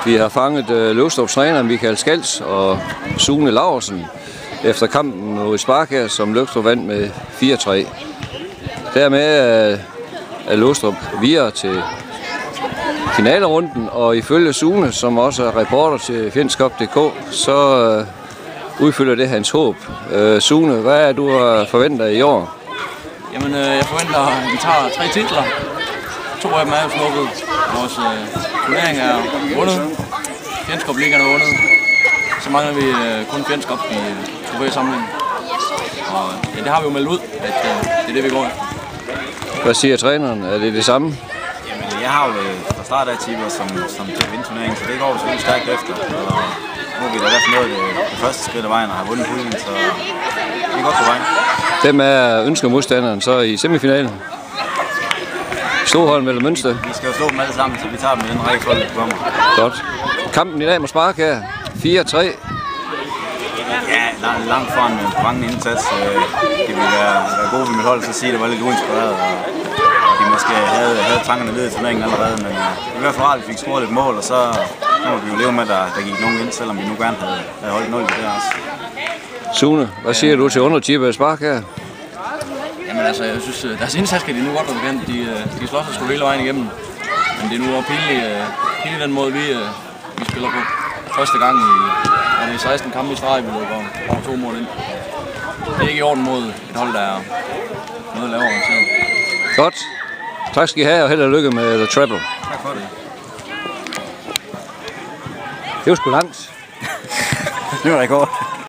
Vi har fanget Løvstrups træner Michael Skals og Sune Laursen efter kampen mod Sparkær, som Løvstrup vandt med 4-3. Dermed er Løvstrup videre til finalerunden, og ifølge Sune, som også er reporter til Fjendskab.dk, så udfylder det hans håb. Sune, hvad er du forventer i år? Jamen, jeg forventer, at vi tager 3 titler. 2 af dem er jo sluppet. Vores turnering er vundet. Fjendskab-ligaen er vundet. Så mangler vi kun Fjendskab i trofæsamlingen. Og ja, det har vi jo meldt ud, at det er det, vi går efter. Hvad siger træneren? Er det det samme? Jamen, jeg har jo fra start af tipper som til at vinde turneringen, så det går vi selvfølgelig stærkt efter. Og nu er vi da i hvert fald nået det første skridt af vejen og har vundet puljen, så vi er godt på vej. Hvem er ønskemodstanderen så i semifinalen? Storholm eller Mønsted? Vi skal jo slå dem alle sammen, så vi tager dem i den rækkefølge, der kommer. Godt. Kampen i dag må Sparkær 4-3. Ja, langt foran med en prangende indsats. Det ville være gode ved mit hold, så sige, at det var lidt uinspireret. Og de måske havde tankerne lidt i turneringen allerede, men i hvert fald rart, at vi fik scoret et mål, og så må vi jo leve med, at der gik nogen ind, selvom vi nu gerne havde holdt 0 i det også. Sune, hvad siger du til undertipper af Sparkær? Jamen altså, jeg synes, deres indsats kan de nu godt være bekendt. De slås og skulle hele vejen igennem. Men det er nu pinligt den måde, vi spiller på. Første gang i 16 kampe i streg, vi løber 2 mål ind. Det er ikke i orden mod et hold, der er noget lavere orienteret. Godt. Tak skal I have, og held og lykke med The Treble. Tak for det. Det var sgu langt. Det var da godt.